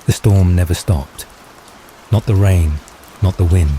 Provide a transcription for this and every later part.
The storm never stopped. Not the rain, not the wind,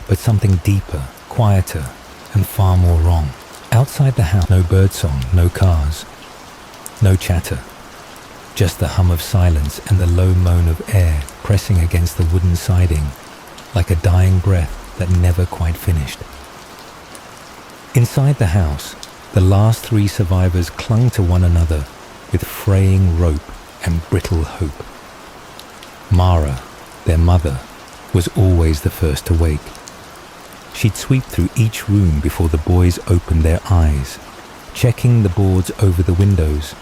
but something deeper, quieter, and far more wrong. Outside the house, no birdsong, no cars, no chatter. Just the hum of silence and the low moan of air pressing against the wooden siding, like a dying breath that never quite finished. Inside the house, the last 3 survivors clung to one another with fraying rope and brittle hope. Mara, their mother, was always the first to wake. She'd sweep through each room before the boys opened their eyes, checking the boards over the windows,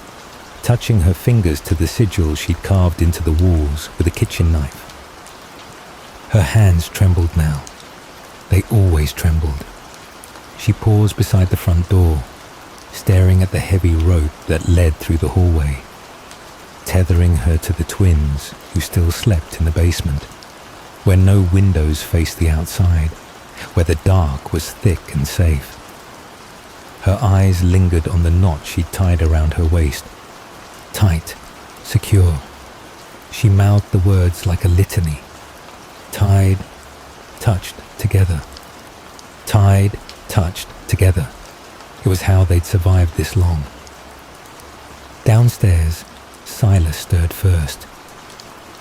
touching her fingers to the sigils she'd carved into the walls with a kitchen knife. Her hands trembled now. They always trembled. She paused beside the front door, staring at the heavy rope that led through the hallway, tethering her to the twins who still slept in the basement, where no windows faced the outside, where the dark was thick and safe. Her eyes lingered on the knot she'd tied around her waist. Tight, secure. She mouthed the words like a litany. Tied, touched together. Tied, touched together. It was how they'd survived this long. Downstairs, Silas stirred first.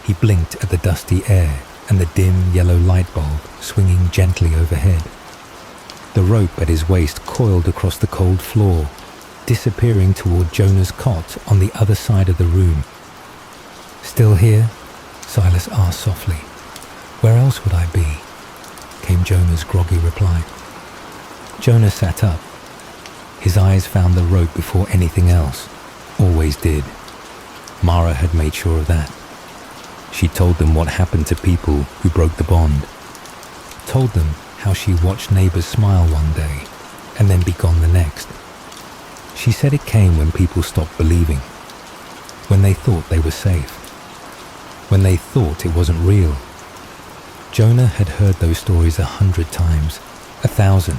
He blinked at the dusty air and the dim yellow light bulb swinging gently overhead. The rope at his waist coiled across the cold floor, disappearing toward Jonah's cot on the other side of the room. "Still here?" Silas asked softly. "Where else would I be?" came Jonah's groggy reply. Jonah sat up. His eyes found the rope before anything else. Always did. Mara had made sure of that. She told them what happened to people who broke the bond. Told them how she watched neighbors smile one day and then be gone the next. She said it came when people stopped believing, when they thought they were safe, when they thought it wasn't real. Jonah had heard those stories 100 times, 1,000,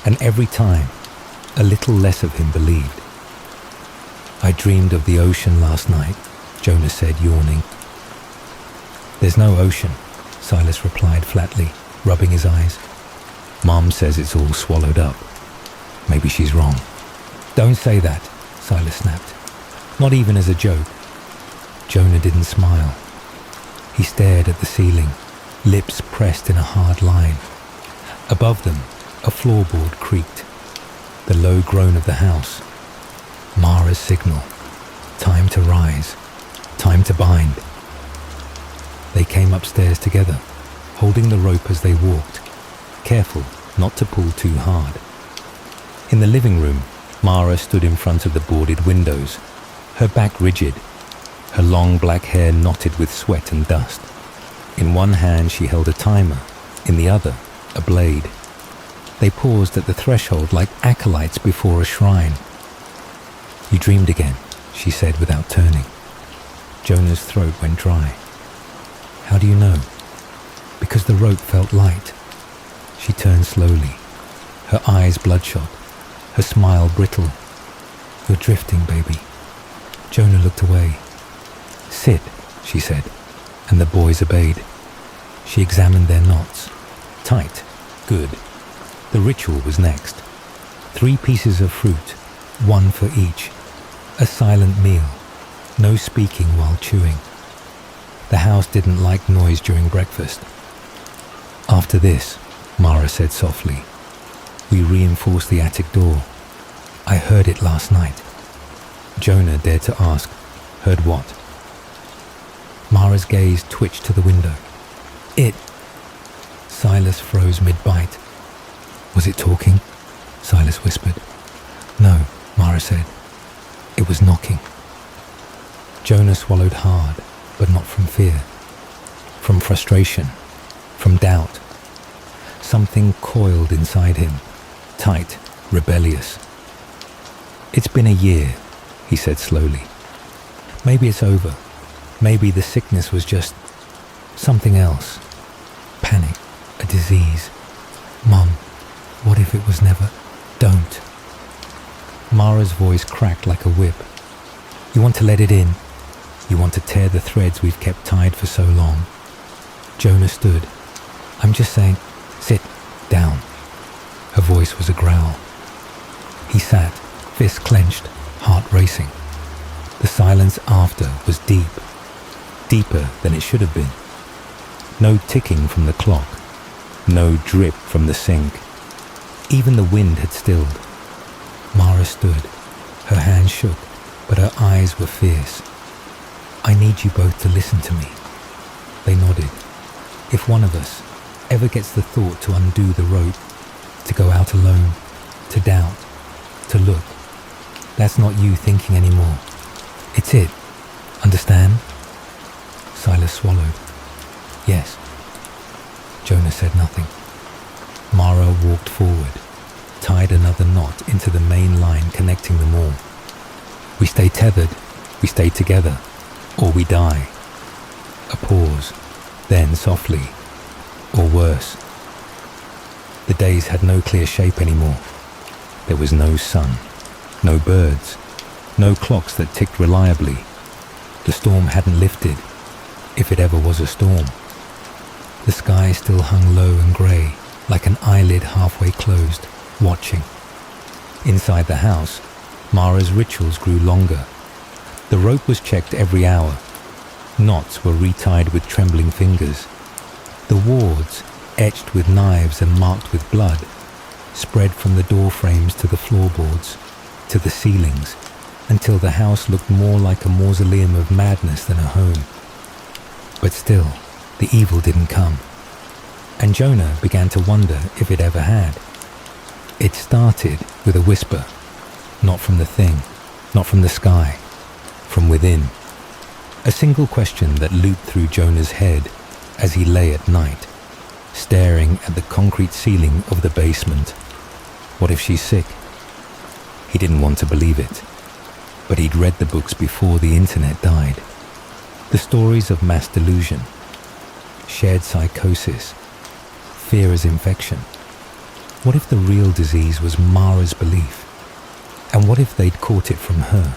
and every time, a little less of him believed. "I dreamed of the ocean last night," Jonah said, yawning. "There's no ocean," Silas replied flatly, rubbing his eyes. "Mom says it's all swallowed up. Maybe she's wrong." "Don't say that," Silas snapped. "Not even as a joke." Jonah didn't smile. He stared at the ceiling, lips pressed in a hard line. Above them, a floorboard creaked. The low groan of the house. Mara's signal. Time to rise. Time to bind. They came upstairs together, holding the rope as they walked, careful not to pull too hard. In the living room, Mara stood in front of the boarded windows, her back rigid, her long black hair knotted with sweat and dust. In one hand she held a timer, in the other, a blade. They paused at the threshold like acolytes before a shrine. "You dreamed again," she said without turning. Jonah's throat went dry. "How do you know?" "Because the rope felt light." She turned slowly, her eyes bloodshot, her smile brittle. "You're drifting, baby." Jonah looked away. "Sit," she said, and the boys obeyed. She examined their knots. Tight. Good. The ritual was next. 3 pieces of fruit, 1 for each. A silent meal. No speaking while chewing. The house didn't like noise during breakfast. "After this," Mara said softly, "we reinforce the attic door. I heard it last night." Jonah dared to ask, "Heard what?" Mara's gaze twitched to the window. "It." Silas froze mid-bite. "Was it talking?" Silas whispered. "No," Mara said. "It was knocking." Jonah swallowed hard, but not from fear. From frustration. From doubt. Something coiled inside him. Tight. Rebellious. "It's been a year," he said slowly. "Maybe it's over. Maybe the sickness was just something else. Panic. A disease. Mom, what if it was never? Don't." Mara's voice cracked like a whip. "You want to let it in?" You want to tear the threads we've kept tied for so long. Jonah stood. I'm just saying, sit down. Her voice was a growl. He sat, fists clenched, heart racing. The silence after was deep, deeper than it should have been. No ticking from the clock, no drip from the sink. Even the wind had stilled. Mara stood. Her hands shook, but her eyes were fierce. I need you both to listen to me. They nodded. If one of us ever gets the thought to undo the rope, to go out alone, to doubt, to look, that's not you thinking anymore. It's it. Understand? Silas swallowed. Yes. Jonah said nothing. Mara walked forward, tied another knot into the main line connecting them all. We stay tethered, we stay together, or we die. A pause, then softly, or worse. The days had no clear shape anymore. There was no sun, no birds, no clocks that ticked reliably. The storm hadn't lifted, if it ever was a storm. The sky still hung low and grey, like an eyelid halfway closed, watching. Inside the house, Mara's rituals grew longer. The rope was checked every hour. Knots were retied with trembling fingers. The wards, etched with knives and marked with blood, spread from the door frames to the floorboards, to the ceilings, until the house looked more like a mausoleum of madness than a home. But still, the evil didn't come. And Jonah began to wonder if it ever had. It started with a whisper, not from the thing, not from the sky, from within. A single question that looped through Jonah's head as he lay at night, staring at the concrete ceiling of the basement. What if she's sick? He didn't want to believe it, but he'd read the books before the internet died. The stories of mass delusion, shared psychosis, fear as infection. What if the real disease was Mara's belief? And what if they'd caught it from her?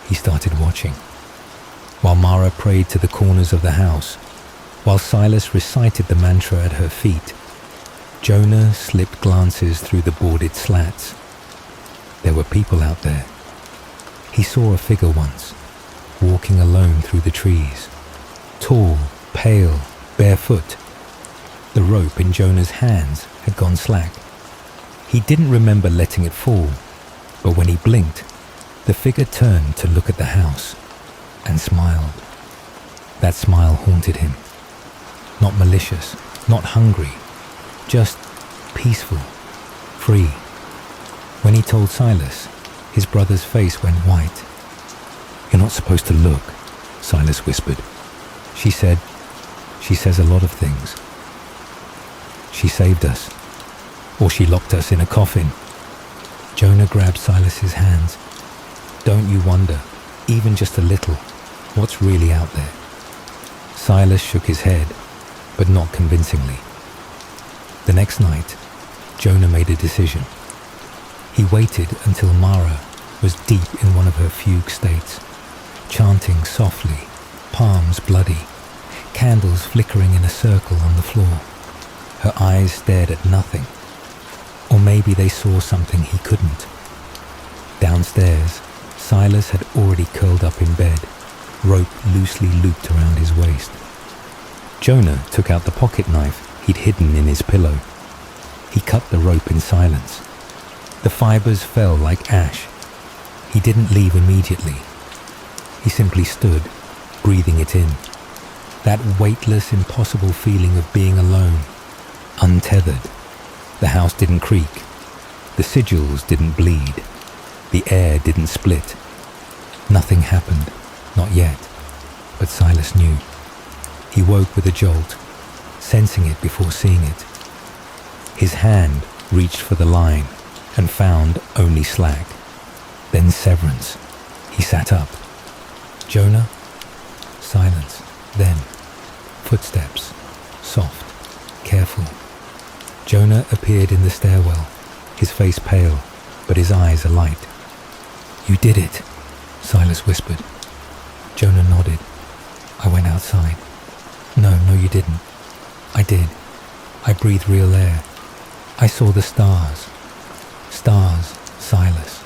He started watching. While Mara prayed to the corners of the house, while Silas recited the mantra at her feet, Jonah slipped glances through the boarded slats. There were people out there. He saw a figure once, walking alone through the trees. Tall, pale, barefoot. The rope in Jonah's hands had gone slack. He didn't remember letting it fall, but when he blinked, the figure turned to look at the house and smiled. That smile haunted him. Not malicious, not hungry, just peaceful, free. When he told Silas, his brother's face went white. You're not supposed to look, Silas whispered. She says a lot of things. She saved us, or she locked us in a coffin. Jonah grabbed Silas's hands. Don't you wonder, even just a little, what's really out there? Silas shook his head, but not convincingly. The next night, Jonah made a decision. He waited until Mara was deep in one of her fugue states, chanting softly, palms bloody, candles flickering in a circle on the floor. Her eyes stared at nothing. Or maybe they saw something he couldn't. Downstairs, Silas had already curled up in bed, rope loosely looped around his waist. Jonah took out the pocket knife he'd hidden in his pillow. He cut the rope in silence. The fibers fell like ash. He didn't leave immediately. He simply stood, breathing it in. That weightless, impossible feeling of being alone, untethered. The house didn't creak. The sigils didn't bleed. The air didn't split. Nothing happened, not yet. But Silas knew. He woke with a jolt, sensing it before seeing it. His hand reached for the line and found only slack. Then severance. He sat up. Jonah? Silence. Then footsteps. Soft. Careful. Jonah appeared in the stairwell, his face pale, but his eyes alight. You did it, Silas whispered. Jonah nodded. I went outside. No, you didn't. I did. I breathed real air. I saw the stars. Stars, Silas.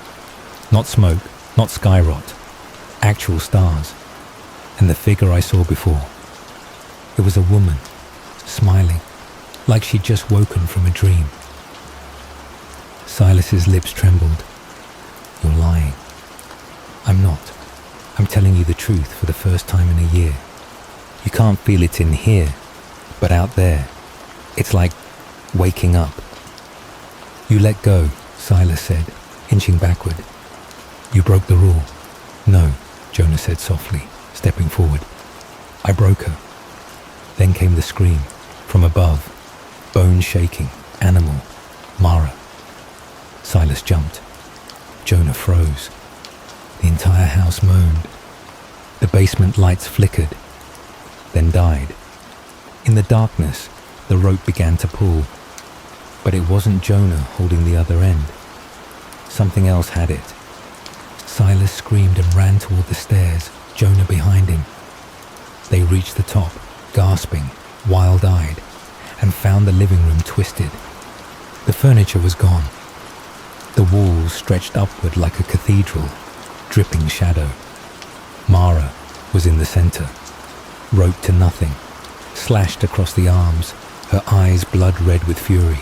Not smoke, not sky rot. Actual stars. And the figure I saw before. It was a woman, smiling, like she'd just woken from a dream. Silas's lips trembled. You're lying. I'm not. I'm telling you the truth for the first time in a year. You can't feel it in here, but out there, it's like waking up. You let go, Silas said, inching backward. You broke the rule. No, Jonah said softly, stepping forward. I broke her. Then came the scream, from above, bone shaking, animal, Mara. Silas jumped. Jonah froze. The entire house moaned. The basement lights flickered, then died. In the darkness, the rope began to pull, but it wasn't Jonah holding the other end. Something else had it. Silas screamed and ran toward the stairs, Jonah behind him. They reached the top, gasping, wild-eyed, and found the living room twisted. The furniture was gone. The walls stretched upward like a cathedral, dripping shadow. Mara was in the center, roped to nothing, slashed across the arms, her eyes blood red with fury.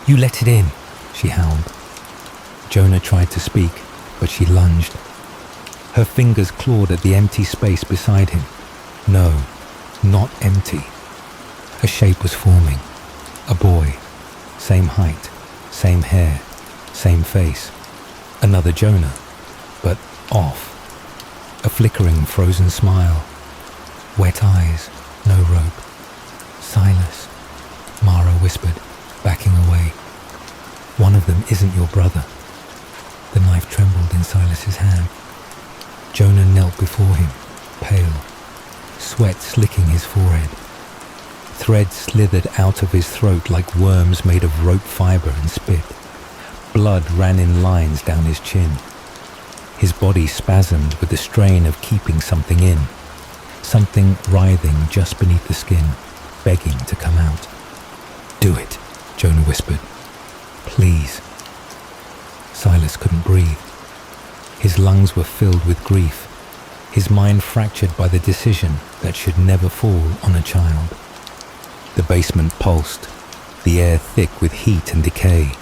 You let it in, she howled. Jonah tried to speak, but she lunged. Her fingers clawed at the empty space beside him. No, not empty. A shape was forming. A boy. Same height, same hair, same face. Another Jonah, but off. A flickering frozen smile. Wet eyes, no rope. Silas, Mara whispered, backing away. One of them isn't your brother. The knife trembled in Silas's hand. Jonah knelt before him, pale, sweat slicking his forehead. Thread slithered out of his throat like worms made of rope fiber and spit. Blood ran in lines down his chin. His body spasmed with the strain of keeping something in, something writhing just beneath the skin, begging to come out. Do it, Jonah whispered. Please. Silas couldn't breathe. His lungs were filled with grief, his mind fractured by the decision that should never fall on a child. The basement pulsed, the air thick with heat and decay.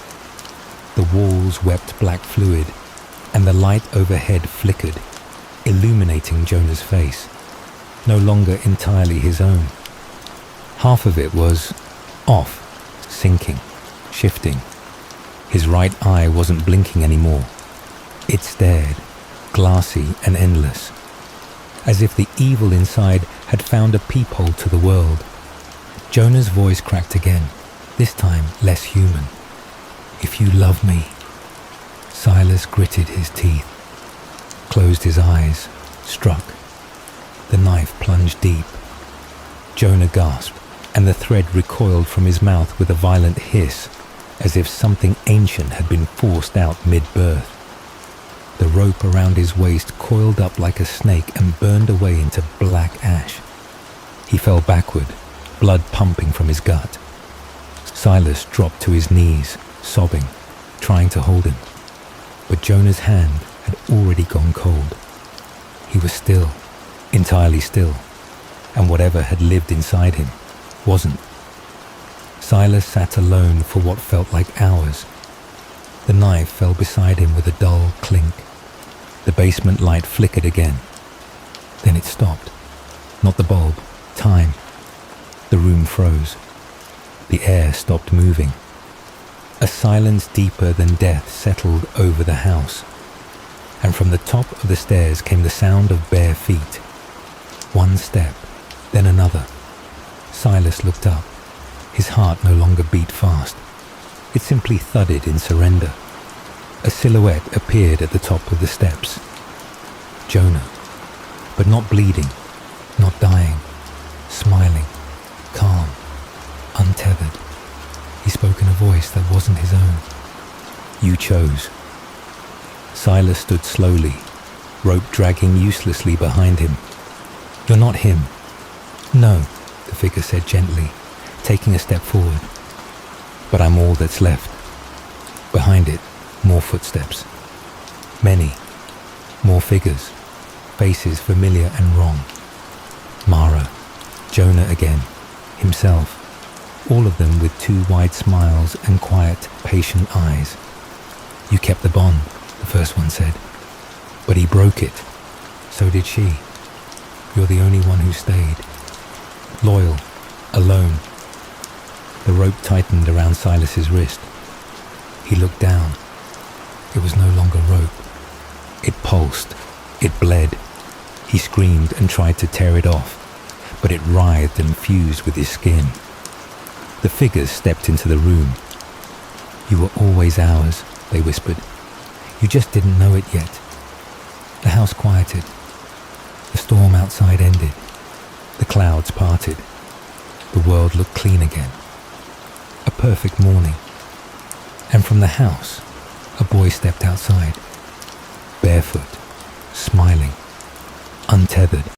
The walls wept black fluid, and the light overhead flickered, illuminating Jonah's face, no longer entirely his own. Half of it was off, sinking, shifting. His right eye wasn't blinking anymore. It stared, glassy and endless, as if the evil inside had found a peephole to the world. Jonah's voice cracked again, this time less human. If you love me. Silas gritted his teeth, closed his eyes, struck. The knife plunged deep. Jonah gasped, and the thread recoiled from his mouth with a violent hiss, as if something ancient had been forced out mid-birth. The rope around his waist coiled up like a snake and burned away into black ash. He fell backward, blood pumping from his gut. Silas dropped to his knees, sobbing, trying to hold him. But Jonah's hand had already gone cold. He was still, entirely still, and whatever had lived inside him wasn't. Silas sat alone for what felt like hours. The knife fell beside him with a dull clink. The basement light flickered again. Then it stopped. Not the bulb, time. The room froze. The air stopped moving. A silence deeper than death settled over the house, and from the top of the stairs came the sound of bare feet. One step, then another. Silas looked up. His heart no longer beat fast. It simply thudded in surrender. A silhouette appeared at the top of the steps. Jonah, but not bleeding, not dying, smiling, calm, untethered. He spoke in a voice that wasn't his own. You chose. Silas stood slowly, rope dragging uselessly behind him. "You're not him." "No," the figure said gently, taking a step forward. "But I'm all that's left." Behind it, more footsteps. Many. More figures. Faces familiar and wrong. Mara. Jonah again. Himself. All of them with 2 wide smiles and quiet, patient eyes. "You kept the bond," the first one said. "But he broke it. So did she. You're the only one who stayed. Loyal. Alone." The rope tightened around Silas's wrist. He looked down. It was no longer rope. It pulsed. It bled. He screamed and tried to tear it off, but it writhed and fused with his skin. The figures stepped into the room. "You were always ours," they whispered. "You just didn't know it yet." The house quieted. The storm outside ended. The clouds parted. The world looked clean again. A perfect morning. And from the house, a boy stepped outside. Barefoot, smiling, untethered.